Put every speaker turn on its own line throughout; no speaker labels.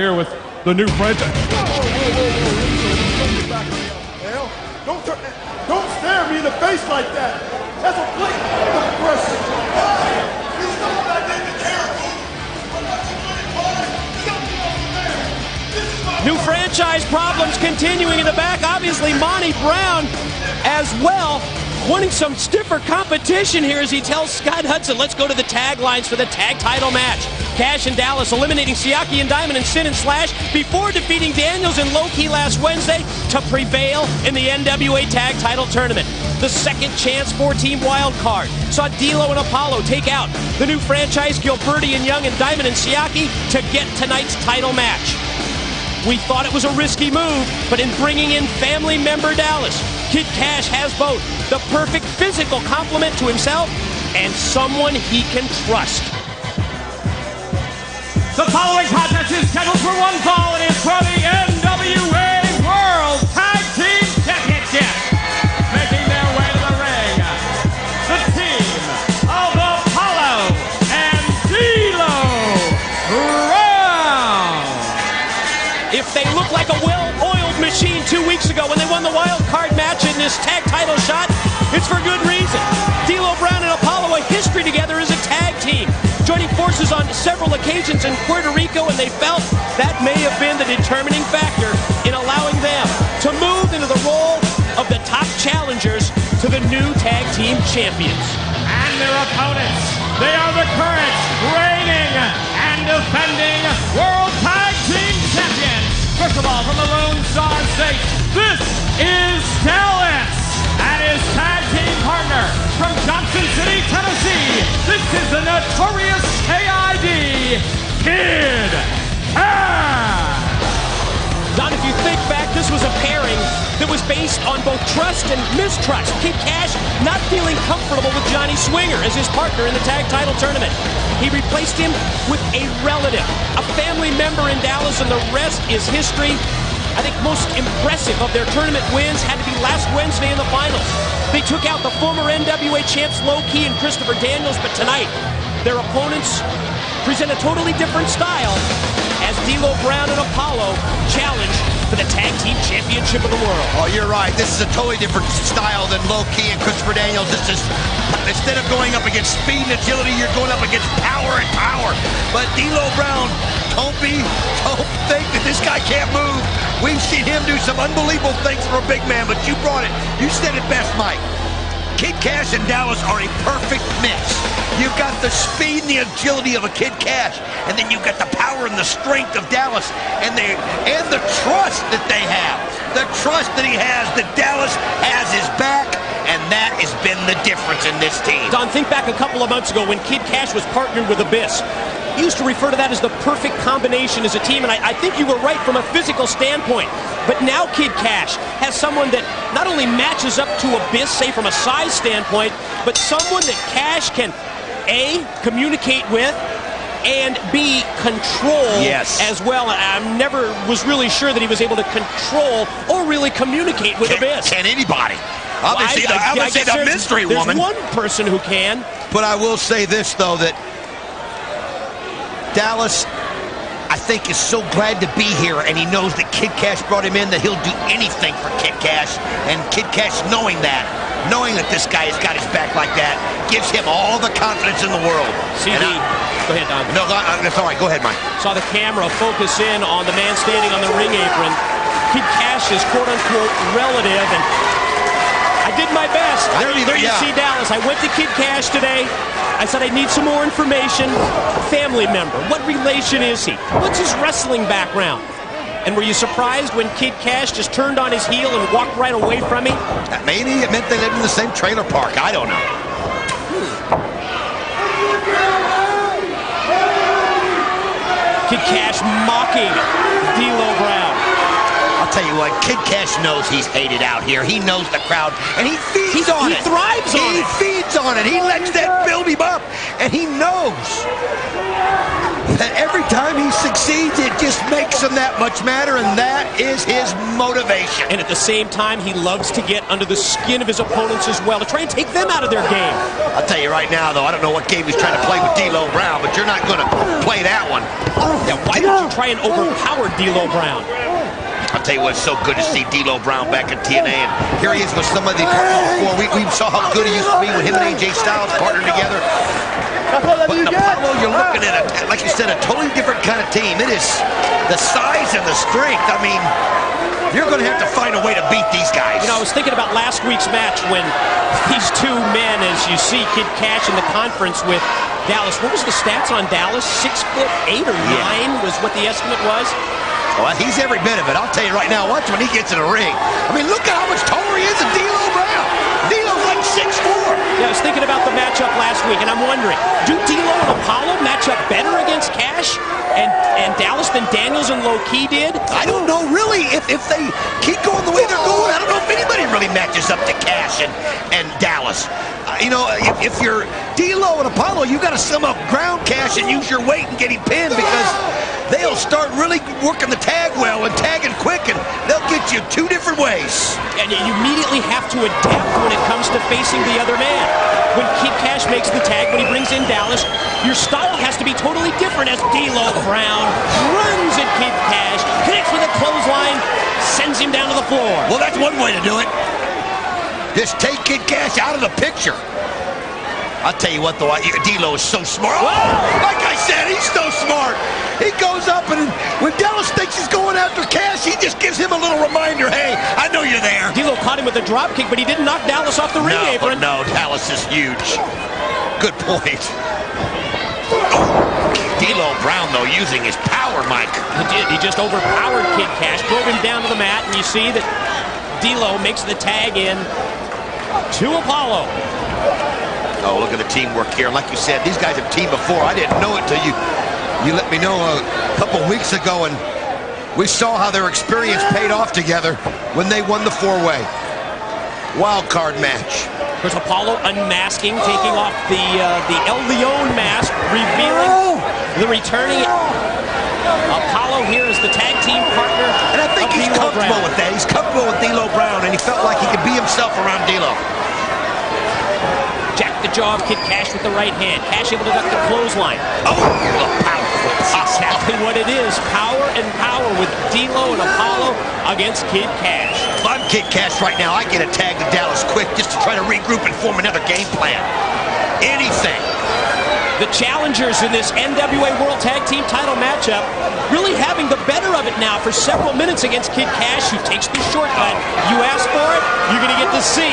Here with the new franchise.
Don't stare me in the face like that. That's a blatant aggression.
New franchise problems continuing in the back. Obviously, Monty Brown as well wanting some stiffer competition here as he tells Scott Hudson, let's go to the taglines for the tag title match. Kash and Dallas eliminating Siaki and Diamond and Sin and Slash before defeating Daniels and Low-Key last Wednesday to prevail in the NWA tag title tournament. The second chance 4-team wild card saw D'Lo and Apollo take out the new franchise Gilberti and Young and Diamond and Siaki to get tonight's title match. We thought it was a risky move, but in bringing in family member Dallas, Kid Kash has both the perfect physical complement to himself and someone he can trust.
The following contest is scheduled for one fall and is for the NWA World Tag Team Championship. Making their way to the ring, the team of Apollo and D'Lo Brown.
If they look like a well-oiled machine 2 weeks ago when they won the wild card match in this tag title shot, it's for good reason. D'Lo Brown and Apollo, a history together as a tag team, joining forces on several occasions in Puerto Rico, and they felt that may have been the determining factor in allowing them to move into the role of the top challengers to the new tag team champions.
And their opponents, they are the current, reigning, and defending World Tag Team Champions. First of all, from the Lone Star State, this is Dallas and his tag team partner from Johnson City, Tennessee. This is the notorious KID, Kid Kash.
Don, if you think back, this was a pairing that was based on both trust and mistrust. Kid Kash not feeling comfortable with Johnny Swinger as his partner in the tag title tournament. He replaced him with a relative, a family member in Dallas, and the rest is history. I think most impressive of their tournament wins had to be last Wednesday in the finals. They took out the former NWA champs Low-Key and Christopher Daniels, but tonight their opponents present a totally different style as D'Lo Brown and Apollo challenge for the tag team championship of the world.
Oh, you're right. This is a totally different style than Low-Key and Christopher Daniels. This is, instead of going up against speed and agility, you're going up against power and power. But D'Lo Brown, don't think that this guy can't move. We've seen him do some unbelievable things for a big man, but you brought it. You said it best, Mike. Kid Kash and Dallas are a perfect mix. You've got the speed and the agility of a Kid Kash, and then you've got the power and the strength of Dallas, and the trust that they have. The trust that he has, that Dallas has his back, and that has been the difference in this team.
Don, think back a couple of months ago when Kid Kash was partnered with Abyss. He used to refer to that as the perfect combination as a team, and I think you were right from a physical standpoint. But now Kid Kash has someone that not only matches up to Abyss, say from a size standpoint, but someone that Kash can A, communicate with, and B, control as well. I never was really sure that he was able to control or really communicate with Abyss.
Can anybody? Obviously, the mystery woman.
There's one person who can.
But I will say this, though, that Dallas, I think, is so glad to be here, and he knows that Kid Kash brought him in, that he'll do anything for Kid Kash. And Kid Kash, knowing that this guy has got his back like that, gives him all the confidence in the world.
CD, go ahead, Don.
No, that's all right. Go ahead, Mike.
Saw the camera focus in on the man standing on the ring apron. Kid Kash's quote-unquote relative, and I did my best. There you see Dallas. I went to Kid Kash today. I said I need some more information. Family member. What relation is he? What's his wrestling background? And were you surprised when Kid Kash just turned on his heel and walked right away from me?
Maybe it meant they lived in the same trailer park. I don't know.
Kid Kash mocking D'Lo Brown.
I'll tell you what, Kid Kash knows he's hated out here. He knows the crowd, and he feeds on it.
He thrives on it.
He feeds on it. He lets that build him up, and he knows every time he succeeds, it just makes him that much madder, and that is his motivation.
And at the same time, he loves to get under the skin of his opponents as well, to try and take them out of their game.
I'll tell you right now, though, I don't know what game he's trying to play with D'Lo Brown, but you're not going to play that one.
Yeah, why did you try and overpower D'Lo Brown?
I'll tell you what, it's so good to see D'Lo Brown back in TNA, and here he is with some of the before. We saw how good he used to be when him and AJ Styles partnered together. But in Aplo, you're looking at, like you said, a totally different kind of team. It is the size and the strength. I mean, you're going to have to find a way to beat these guys.
You know, I was thinking about last week's match when these two men, as you see Kid Kash in the conference with Dallas. What was the stats on Dallas? 6'8" or 9 was what the estimate was.
Well, he's every bit of it. I'll tell you right now, watch when he gets in the ring. I mean, look at how much taller he is than D'Lo Brown. D'Lo's like 6'4".
Yeah, I was thinking about the matchup last week, and I'm wondering, do D'Lo and Apollo match up better against Kash and Dallas than Daniels and Low-Key did?
I don't know, really. If they keep going the way they're going, I don't know if anybody really matches up to Kash and Dallas. You know, if you're D'Lo and Apollo, you got to somehow ground Kash and use your weight and get him pinned, because they'll start really working the tag well and tagging quick, and they'll get you two different ways.
And you immediately have to adapt when it comes to facing the other man. When Kid Kash makes the tag, when he brings in Dallas, your style has to be totally different as D'Lo Brown runs at Kid Kash, connects with a clothesline, sends him down to the floor.
Well, that's one way to do it. Just take Kid Kash out of the picture. I'll tell you what, though, D'Lo is so smart. Oh, like I said, he's so smart. He goes up, and when Dallas thinks he's going after Kash, he just gives him a little reminder, hey, I know you're there.
D'Lo caught him with a drop kick, but he didn't knock Dallas off the ring apron.
No, Dallas is huge. Good point. D'Lo Brown, though, using his power, Mike.
He did. He just overpowered Kid Kash, drove him down to the mat, and you see that D'Lo makes the tag in to Apollo.
Oh, look at the teamwork here. Like you said, these guys have teamed before. I didn't know it until you let me know a couple weeks ago, and we saw how their experience paid off together when they won the four-way wild card match.
There's Apollo unmasking, taking off the El Leon mask, revealing the returning Apollo here as the tag team partner.
And I think he's comfortable with that. He's comfortable with D'Lo Brown, and he felt like he could be himself around D'Lo.
Jack the jaw of Kid Kash with the right hand. Kash able to duck the clothesline.
Oh, powerful.
Exactly what it is. Power and power with D'Lo and Apollo against Kid Kash.
If I'm Kid Kash right now, I get a tag to Dallas quick just to try to regroup and form another game plan. Anything.
The challengers in this NWA World Tag Team title matchup really having the better of it now for several minutes against Kid Kash, who takes the shortcut. You ask for it, you're going to get to see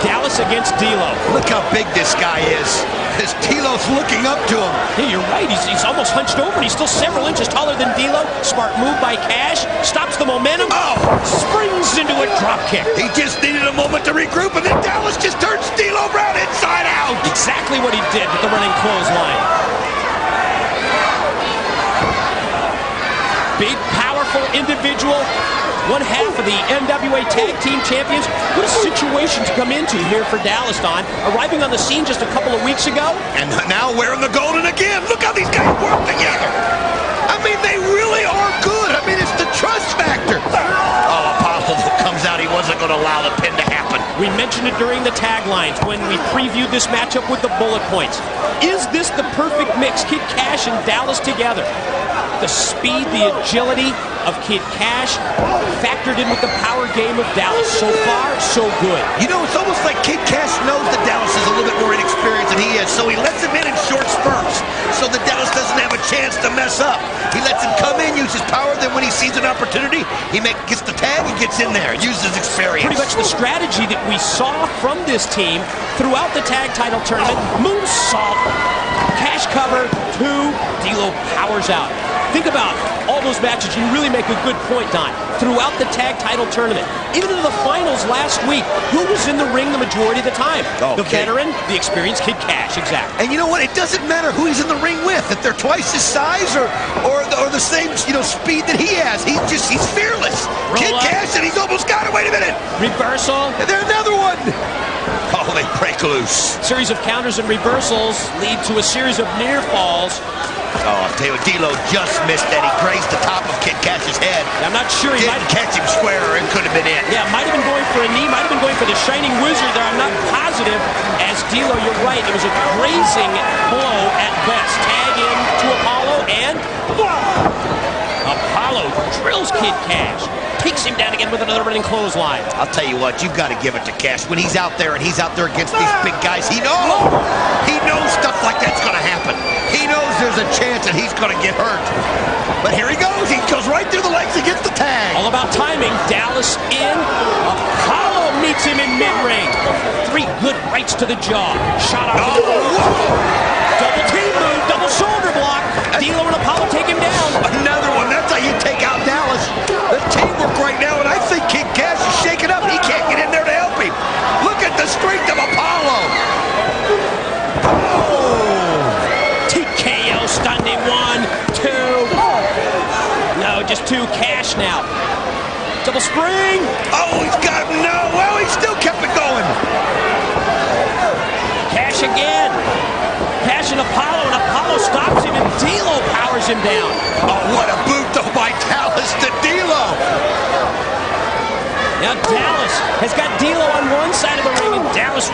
Dallas against D'Lo.
Look how big this guy is. This D'Lo's looking up to him.
Yeah, you're right. He's almost hunched over, and he's still several inches taller than D'Lo. Smart move by Kash. Stops the momentum.
Oh!
Springs into a drop kick.
He just needed a moment to regroup, and then Dallas just turns D'Lo Brown inside out.
Exactly what he did with the running clothesline. Big, powerful individual. One half of the NWA Tag Team Champions. What a situation to come into here for Dallas, Don. Arriving on the scene just a couple of weeks ago.
And now wearing the golden again. Look how these guys work together. I mean, they really are good. I mean, it's the trust factor. Oh, Apollo comes out. He wasn't going to allow the pin to happen.
We mentioned it during the taglines when we previewed this matchup with the bullet points. Is this the perfect mix? Kid Kash and Dallas together. The speed, the agility of Kid Kash factored in with the power game of Dallas. So far, so good.
You know, it's almost like Kid Kash knows that Dallas is a little bit more inexperienced than he is, so he lets him in short spurts so that Dallas doesn't have a chance to mess up. He lets him come in, use his power, then when he sees an opportunity, he gets the tag and gets in there, uses his experience.
Pretty much the strategy that we saw from this team throughout the tag title tournament. Moonsault, Kash cover, 2, D'Lo powers out. Think about all those matches. You really make a good point, Don. Throughout the tag title tournament, even into the finals last week, who was in the ring the majority of the time? The veteran, the experienced Kid Kash, exactly.
And you know what? It doesn't matter who he's in the ring with. If they're twice his size or the same, speed that he has, he's fearless. Kid Kash, and he's almost got it. Wait a minute.
Reversal.
And there's another one. Oh, until they break loose.
A series of counters and reversals lead to a series of near falls.
Oh, I'll tell you what, D'Lo just missed that. He grazed the top of Kid Cash's head.
I'm not sure. He
Didn't catch him square, or it could have been it.
Yeah, might have been going for a knee, might have been going for the Shining Wizard there. I'm not positive. As D'Lo, you're right. It was a grazing blow at best. Tag in to Apollo, and Apollo drills Kid Cash. Takes him down again with another running clothesline.
I'll tell you what, you've got to give it to Cash. When he's out there and he's out there against these big guys, he knows stuff like that's going to happen. He knows there's a chance that he's going to get hurt. But here he goes. He goes right through the legs and gets the tag.
All about timing. Dallas in. Apollo meets him in mid-ring. 3 good rights to the jaw. Shot off. Double team move. Double shoulder block. D'Lo and Apollo take him down.
Another one. That's how you take out Dallas. The teamwork right now, and I think Kid Cash is shaking up. He can't get in there to help him. Look at the strength of Apollo.
TKO stunning. 1, 2. No, just 2. Cash now. Double spring.
Oh, he's got him. No. Well, he still kept it going.
Cash again. Cash and Apollo stops him, and D'Lo powers him down.
Oh, what a boot though by Dallas to D'Lo.
Now Dallas has got D'Lo on one side of the ring, and Dallas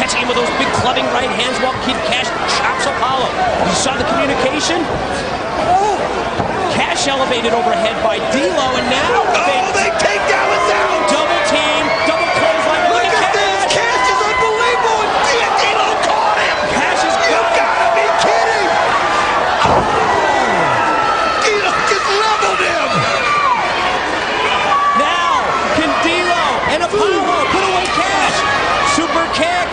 catching him with those big clubbing right hands while Kid Cash chops Apollo. You saw the communication? Cash elevated overhead by D'Lo, and now
they take Dallas out.
Double team, double clothesline.
Look at this. Cash is unbelievable. And D'Lo caught him.
Cash is
You gotta be kidding. D'Lo just leveled him.
Now, can D'Lo and Apollo put away Cash? Super kick,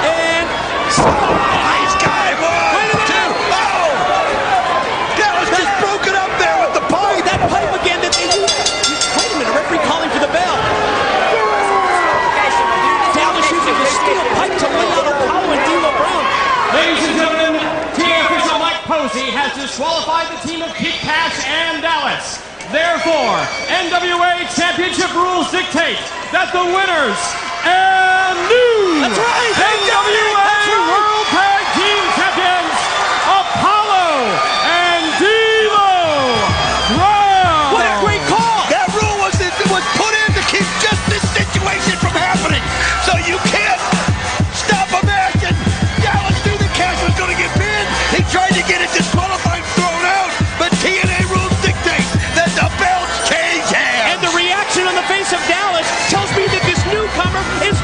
and
He's got him. 1, 2. Oh! Dallas just broke it up there with the pipe.
that pipe again that they used. Wait a minute, referee calling for the bell. Dallas using the steel pipe to lay out Apollo and D'Lo Brown.
Ladies and gentlemen, team official Mike Posey has disqualified the team of Kid Cash and Dallas. Therefore, NWA Championship rules dictate that the winners and new
That's right.
NWA World Tag Team Champions, Apollo and D'Lo Brown.
What a great call!
That rule was put in to keep just this situation from happening. So you can't stop a match. And Dallas knew that Cash was going to get pinned. He tried to get it disqualified, thrown out. But TNA rules dictate that the belts change hands.
And the reaction on the face of Dallas tells me that this newcomer is